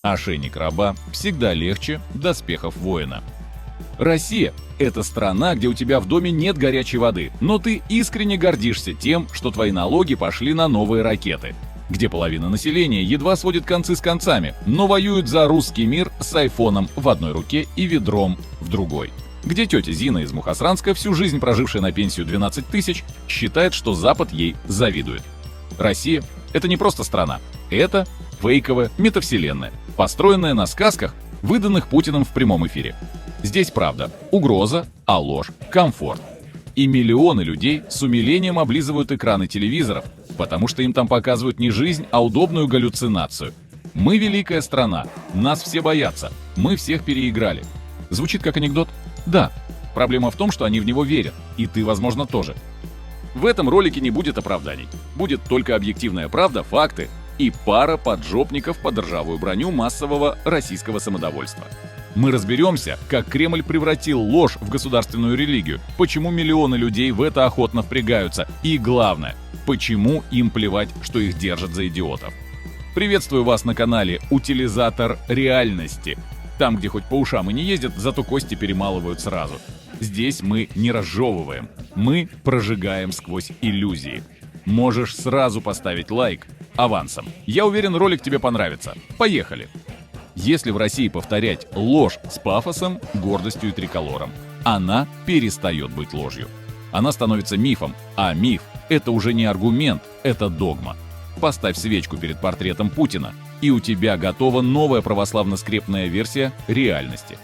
Ошейник раба всегда легче доспехов воина. Россия – это страна, где у тебя в доме нет горячей воды, но ты искренне гордишься тем, что твои налоги пошли на новые ракеты. Где половина населения едва сводит концы с концами, но воюют за русский мир с айфоном в одной руке и ведром в другой. Где тетя Зина из Мухосранска, всю жизнь прожившая на пенсию 12 тысяч, считает, что Запад ей завидует. Россия – это не просто страна, это фейковая метавселенная, построенная на сказках, выданных Путиным в прямом эфире. Здесь правда, угроза, а ложь – комфорт. И миллионы людей с умилением облизывают экраны телевизоров, потому что им там показывают не жизнь, а удобную галлюцинацию. Мы великая страна, нас все боятся, мы всех переиграли. Звучит как анекдот? Да. Проблема в том, что они в него верят, и ты, возможно, тоже. В этом ролике не будет оправданий. Будет только объективная правда, факты и пара поджопников под ржавую броню массового российского самодовольства. Мы разберемся, как Кремль превратил ложь в государственную религию, почему миллионы людей в это охотно впрягаются, и главное, почему им плевать, что их держат за идиотов. Приветствую вас на канале «Утилизатор реальности». Там, где хоть по ушам и не ездят, зато кости перемалывают сразу. Здесь мы не разжевываем, мы прожигаем сквозь иллюзии. Можешь сразу поставить лайк авансом. Я уверен, ролик тебе понравится. Поехали! Если в России повторять ложь с пафосом, гордостью и триколором, она перестает быть ложью. Она становится мифом, а миф – это уже не аргумент, это догма. Поставь свечку перед портретом Путина, и у тебя готова новая православно-скрепная версия реальности.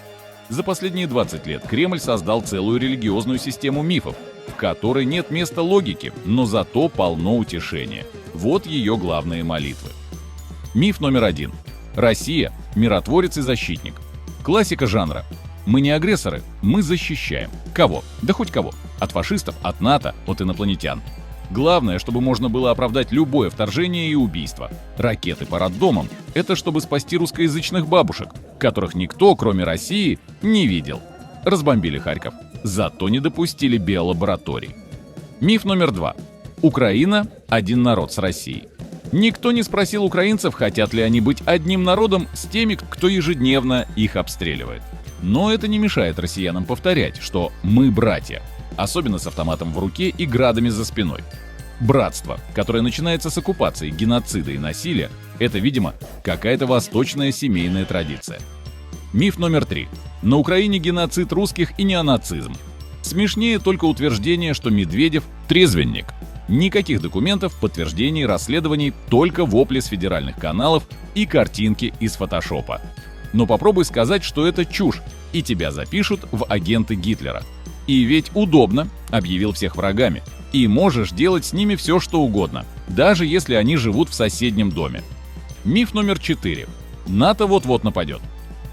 За последние 20 лет Кремль создал целую религиозную систему мифов, в которой нет места логике, но зато полно утешения. Вот ее главные молитвы. Миф номер 1. Россия – миротворец и защитник. Классика жанра. Мы не агрессоры, мы защищаем. Кого? Да хоть кого. От фашистов, от НАТО, от инопланетян. Главное, чтобы можно было оправдать любое вторжение и убийство. Ракеты по роддомам – это чтобы спасти русскоязычных бабушек, которых никто, кроме России, не видел. Разбомбили Харьков, зато не допустили биолабораторий. Миф номер 2. Украина – один народ с Россией. Никто не спросил украинцев, хотят ли они быть одним народом с теми, кто ежедневно их обстреливает. Но это не мешает россиянам повторять, что мы братья, особенно с автоматом в руке и градами за спиной. Братство, которое начинается с оккупации, геноцида и насилия, это, видимо, какая-то восточная семейная традиция. Миф номер 3. На Украине геноцид русских и неонацизм. Смешнее только утверждение, что Медведев – трезвенник. Никаких документов, подтверждений, расследований, только вопли с федеральных каналов и картинки из фотошопа. Но попробуй сказать, что это чушь, и тебя запишут в агенты Гитлера. И ведь удобно, объявил всех врагами, и можешь делать с ними все, что угодно, даже если они живут в соседнем доме. Миф номер 4. НАТО вот-вот нападет.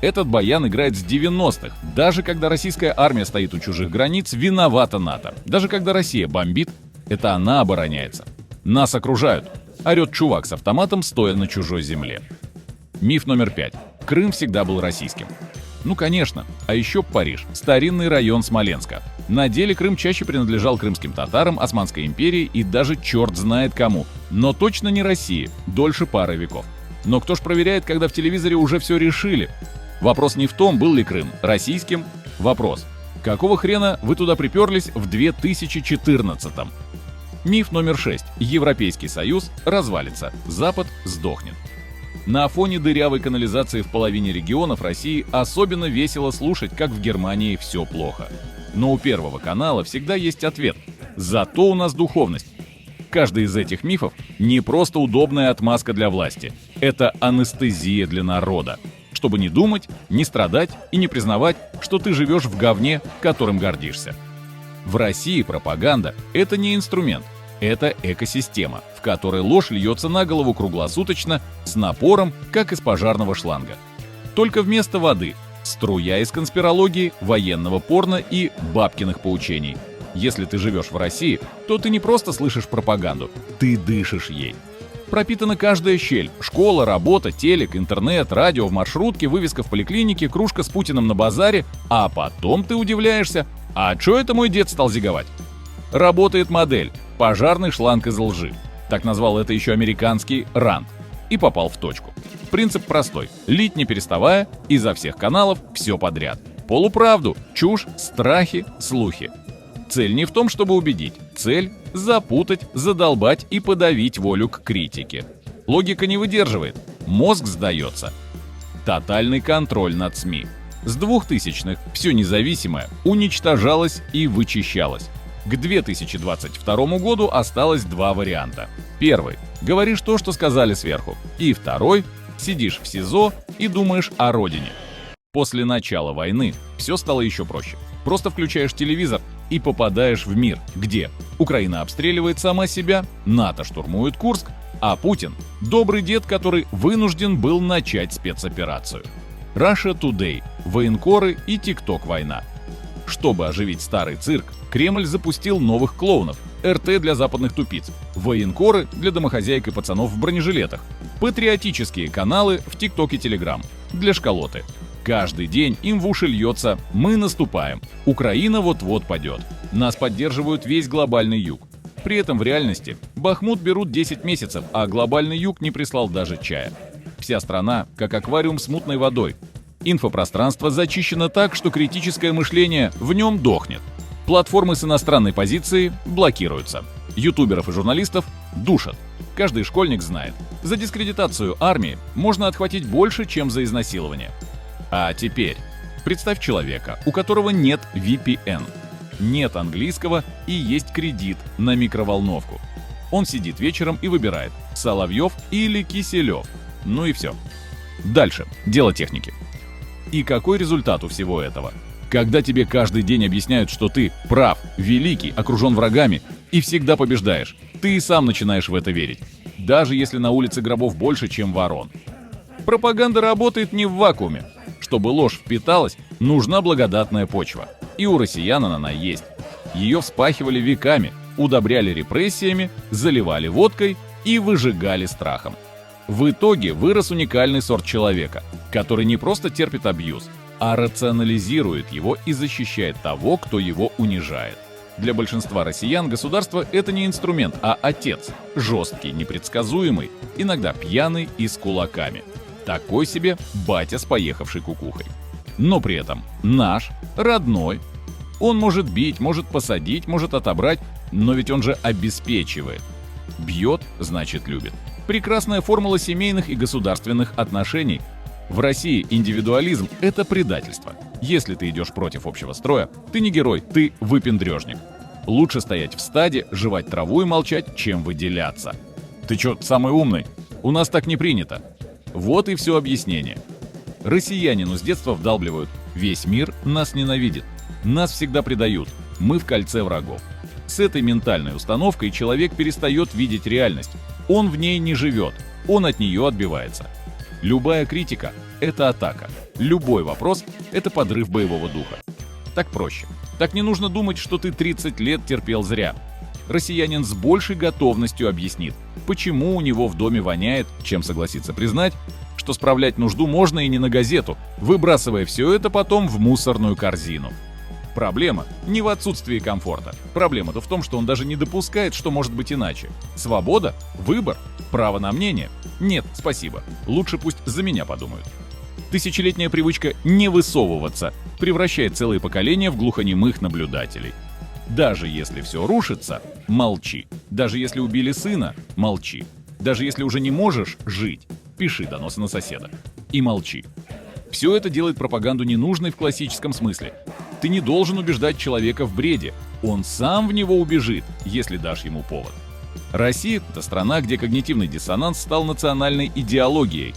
Этот баян играет с 90-х. Даже когда российская армия стоит у чужих границ, виновата НАТО. Даже когда Россия бомбит, это она обороняется. Нас окружают, орет чувак с автоматом, стоя на чужой земле. Миф номер 5. Крым всегда был российским. Ну конечно, а еще Париж, старинный район Смоленска. На деле Крым чаще принадлежал крымским татарам, Османской империи и даже черт знает кому. Но точно не России, дольше пары веков. Но кто ж проверяет, когда в телевизоре уже все решили? Вопрос не в том, был ли Крым российским. Вопрос: какого хрена вы туда приперлись в 2014-м? Миф номер 6. Европейский Союз развалится, Запад сдохнет. На фоне дырявой канализации в половине регионов России особенно весело слушать, как в Германии все плохо. Но у Первого канала всегда есть ответ. Зато у нас духовность. Каждый из этих мифов не просто удобная отмазка для власти. Это анестезия для народа. Чтобы не думать, не страдать и не признавать, что ты живешь в говне, которым гордишься. В России пропаганда – это не инструмент, это экосистема, в которой ложь льется на голову круглосуточно с напором, как из пожарного шланга. Только вместо воды – струя из конспирологии, военного порно и бабкиных поучений. Если ты живешь в России, то ты не просто слышишь пропаганду, ты дышишь ей. Пропитана каждая щель – школа, работа, телек, интернет, радио в маршрутке, вывеска в поликлинике, кружка с Путиным на базаре, а потом ты удивляешься: а чё это мой дед стал зиговать? Работает модель – пожарный шланг из лжи. Так назвал это еще американский Ранд. И попал в точку. Принцип простой. Лить не переставая, изо всех каналов все подряд. Полуправду, чушь, страхи, слухи. Цель не в том, чтобы убедить. Цель – запутать, задолбать и подавить волю к критике. Логика не выдерживает. Мозг сдается. Тотальный контроль над СМИ. С 2000-х все независимое уничтожалось и вычищалось. К 2022 году осталось два варианта. Первый – говоришь то, что сказали сверху. И второй – сидишь в СИЗО и думаешь о родине. После начала войны все стало еще проще. Просто включаешь телевизор и попадаешь в мир, где Украина обстреливает сама себя, НАТО штурмует Курск, а Путин – добрый дед, который вынужден был начать спецоперацию. Russia Today, военкоры и ТикТок-война. Чтобы оживить старый цирк, Кремль запустил новых клоунов, РТ для западных тупиц, военкоры для домохозяек и пацанов в бронежилетах, патриотические каналы в ТикТок и Телеграм для школоты. Каждый день им в уши льется «Мы наступаем», «Украина вот-вот падет», «Нас поддерживают весь глобальный юг». При этом в реальности Бахмут берут 10 месяцев, а глобальный юг не прислал даже чая. Вся страна как аквариум с мутной водой. Инфопространство зачищено так, что критическое мышление в нем дохнет. Платформы с иностранной позицией блокируются. Ютуберов и журналистов душат. Каждый школьник знает, за дискредитацию армии можно отхватить больше, чем за изнасилование. А теперь представь человека, у которого нет VPN, нет английского и есть кредит на микроволновку. Он сидит вечером и выбирает Соловьев или Киселев. Ну и все. Дальше. Дело техники. И какой результат у всего этого? Когда тебе каждый день объясняют, что ты прав, великий, окружен врагами и всегда побеждаешь, ты и сам начинаешь в это верить. Даже если на улице гробов больше, чем ворон. Пропаганда работает не в вакууме. Чтобы ложь впиталась, нужна благодатная почва. И у россиян она есть. Ее вспахивали веками, удобряли репрессиями, заливали водкой и выжигали страхом. В итоге вырос уникальный сорт человека, который не просто терпит абьюз, а рационализирует его и защищает того, кто его унижает. Для большинства россиян государство – это не инструмент, а отец. Жесткий, непредсказуемый, иногда пьяный и с кулаками. Такой себе батя с поехавшей кукухой. Но при этом наш, родной. Он может бить, может посадить, может отобрать, но ведь он же обеспечивает. Бьет – значит любит. Прекрасная формула семейных и государственных отношений. В России индивидуализм – это предательство. Если ты идешь против общего строя, ты не герой, ты выпендрежник. Лучше стоять в стаде, жевать траву и молчать, чем выделяться. Ты чё, самый умный? У нас так не принято. Вот и все объяснение. Россиянину с детства вдалбливают: весь мир нас ненавидит, нас всегда предают, мы в кольце врагов. С этой ментальной установкой человек перестает видеть реальность. Он в ней не живет, он от нее отбивается. Любая критика – это атака, любой вопрос – это подрыв боевого духа. Так проще. Так не нужно думать, что ты 30 лет терпел зря. Россиянин с большей готовностью объяснит, почему у него в доме воняет, чем согласится признать, что справлять нужду можно и не на газету, выбрасывая все это потом в мусорную корзину. Проблема не в отсутствии комфорта. Проблема-то в том, что он даже не допускает, что может быть иначе. Свобода, выбор, право на мнение. Нет, спасибо. Лучше пусть за меня подумают. Тысячелетняя привычка не высовываться превращает целые поколения в глухонемых наблюдателей. Даже если все рушится, молчи. Даже если убили сына, молчи. Даже если уже не можешь жить, пиши доносы на соседа. И молчи. Все это делает пропаганду ненужной в классическом смысле. Ты не должен убеждать человека в бреде. Он сам в него убежит, если дашь ему повод. Россия – это страна, где когнитивный диссонанс стал национальной идеологией.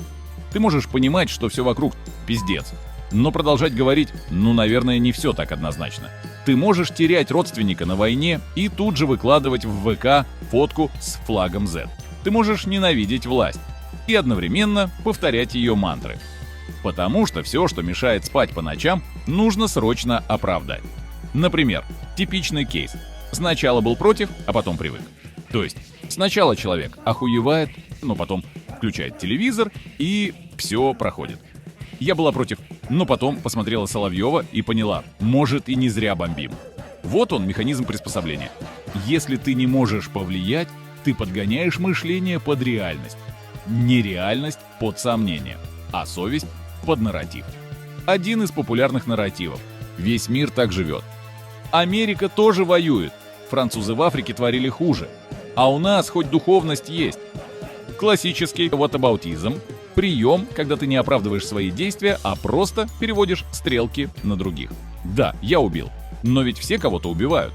Ты можешь понимать, что все вокруг пиздец, но продолжать говорить, наверное, не все так однозначно. Ты можешь терять родственника на войне и тут же выкладывать в ВК фотку с флагом Z. Ты можешь ненавидеть власть и одновременно повторять ее мантры. Потому что все, что мешает спать по ночам, нужно срочно оправдать. Например, типичный кейс. Сначала был против, а потом привык. То есть, сначала человек охуевает, но потом включает телевизор и все проходит. Я была против, но потом посмотрела Соловьева и поняла, может и не зря бомбим. Вот он, механизм приспособления. Если ты не можешь повлиять, ты подгоняешь мышление под реальность. нереальность под сомнение, а совесть под нарратив. Один из популярных нарративов. Весь мир так живет. Америка тоже воюет. Французы в Африке творили хуже. А у нас хоть духовность есть. Классический вотабаутизм – прием, когда ты не оправдываешь свои действия, а просто переводишь стрелки на других. Да, я убил. Но ведь все кого-то убивают.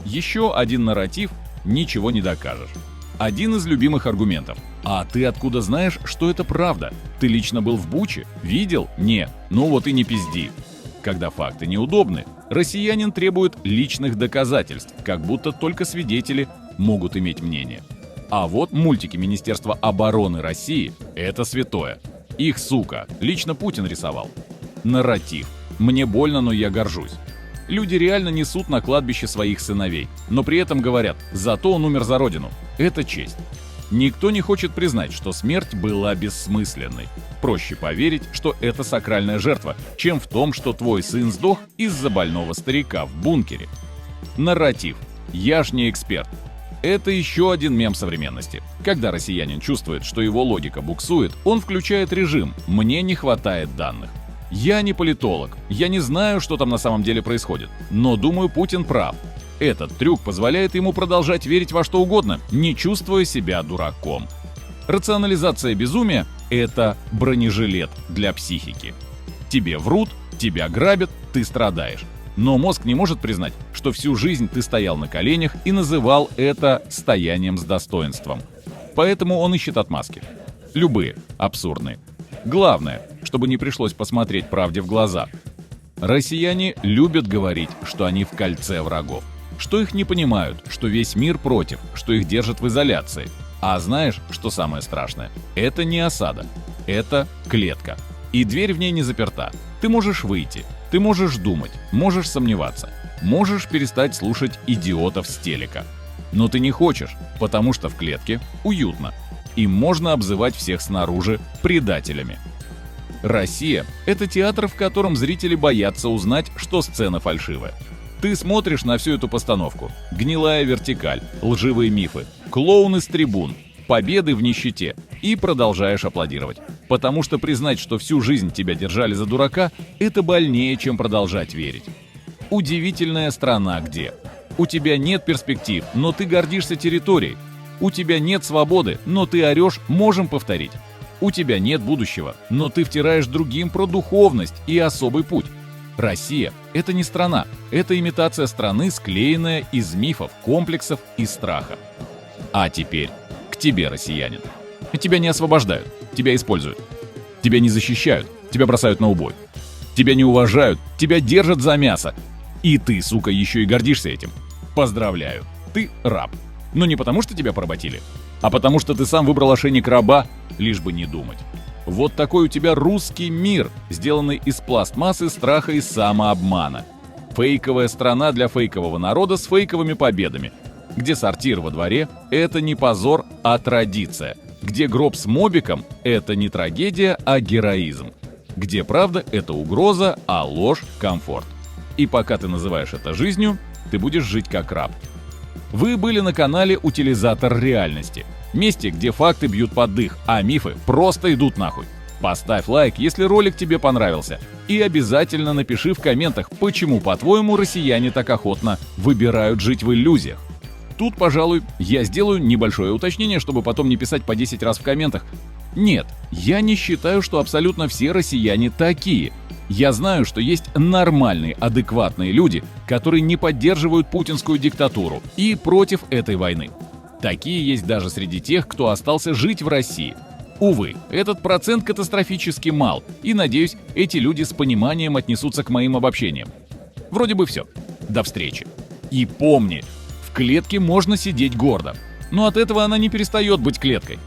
Еще один нарратив – ничего не докажешь. Один из любимых аргументов. А ты откуда знаешь, что это правда? Ты лично был в Буче? Видел? Не. Ну вот и не пизди. Когда факты неудобны, россиянин требует личных доказательств, как будто только свидетели могут иметь мнение. А вот мультики Министерства обороны России – это святое. Их, сука, лично Путин рисовал. Нарратив. Мне больно, но я горжусь. Люди реально несут на кладбище своих сыновей, но при этом говорят: зато он умер за родину. Это честь. Никто не хочет признать, что смерть была бессмысленной. Проще поверить, что это сакральная жертва, чем в том, что твой сын сдох из-за больного старика в бункере. Нарратив. Я ж не эксперт. Это еще один мем современности. Когда россиянин чувствует, что его логика буксует, он включает режим «мне не хватает данных». Я не политолог, я не знаю, что там на самом деле происходит, но думаю, Путин прав. Этот трюк позволяет ему продолжать верить во что угодно, не чувствуя себя дураком. Рационализация безумия – это бронежилет для психики. Тебе врут, тебя грабят, ты страдаешь. Но мозг не может признать, что всю жизнь ты стоял на коленях и называл это стоянием с достоинством. Поэтому он ищет отмазки. Любые, абсурдные. Главное, чтобы не пришлось посмотреть правде в глаза. Россияне любят говорить, что они в кольце врагов, что их не понимают, что весь мир против, что их держат в изоляции. А знаешь, что самое страшное? Это не осада, это клетка. И дверь в ней не заперта. Ты можешь выйти, ты можешь думать, можешь сомневаться, можешь перестать слушать идиотов с телека. Но ты не хочешь, потому что в клетке уютно. И можно обзывать всех снаружи предателями. Россия – это театр, в котором зрители боятся узнать, что сцена фальшивая. Ты смотришь на всю эту постановку. Гнилая вертикаль, лживые мифы, клоуны с трибун, победы в нищете. И продолжаешь аплодировать. Потому что признать, что всю жизнь тебя держали за дурака – это больнее, чем продолжать верить. Удивительная страна где? У тебя нет перспектив, но ты гордишься территорией. У тебя нет свободы, но ты орешь «можем повторить». У тебя нет будущего, но ты втираешь другим про духовность и особый путь. Россия – это не страна, это имитация страны, склеенная из мифов, комплексов и страха. А теперь к тебе, россиянин. Тебя не освобождают, тебя используют. Тебя не защищают, тебя бросают на убой. Тебя не уважают, тебя держат за мясо. И ты, сука, еще и гордишься этим. Поздравляю, ты раб. Но не потому, что тебя поработили, а потому, что ты сам выбрал ошейник раба, лишь бы не думать. Вот такой у тебя русский мир, сделанный из пластмассы, страха и самообмана. Фейковая страна для фейкового народа с фейковыми победами, где сортир во дворе – это не позор, а традиция, где гроб с мобиком – это не трагедия, а героизм, где правда – это угроза, а ложь – комфорт. И пока ты называешь это жизнью, ты будешь жить как раб. Вы были на канале «Утилизатор реальности», месте, где факты бьют под дых, а мифы просто идут нахуй. Поставь лайк, если ролик тебе понравился, и обязательно напиши в комментах, почему, по-твоему, россияне так охотно выбирают жить в иллюзиях. Тут, пожалуй, я сделаю небольшое уточнение, чтобы потом не писать по 10 раз в комментах. Нет, я не считаю, что абсолютно все россияне такие. Я знаю, что есть нормальные, адекватные люди, которые не поддерживают путинскую диктатуру и против этой войны. Такие есть даже среди тех, кто остался жить в России. Увы, этот процент катастрофически мал, и, надеюсь, эти люди с пониманием отнесутся к моим обобщениям. Вроде бы все. До встречи. И помни, в клетке можно сидеть гордо, но от этого она не перестает быть клеткой.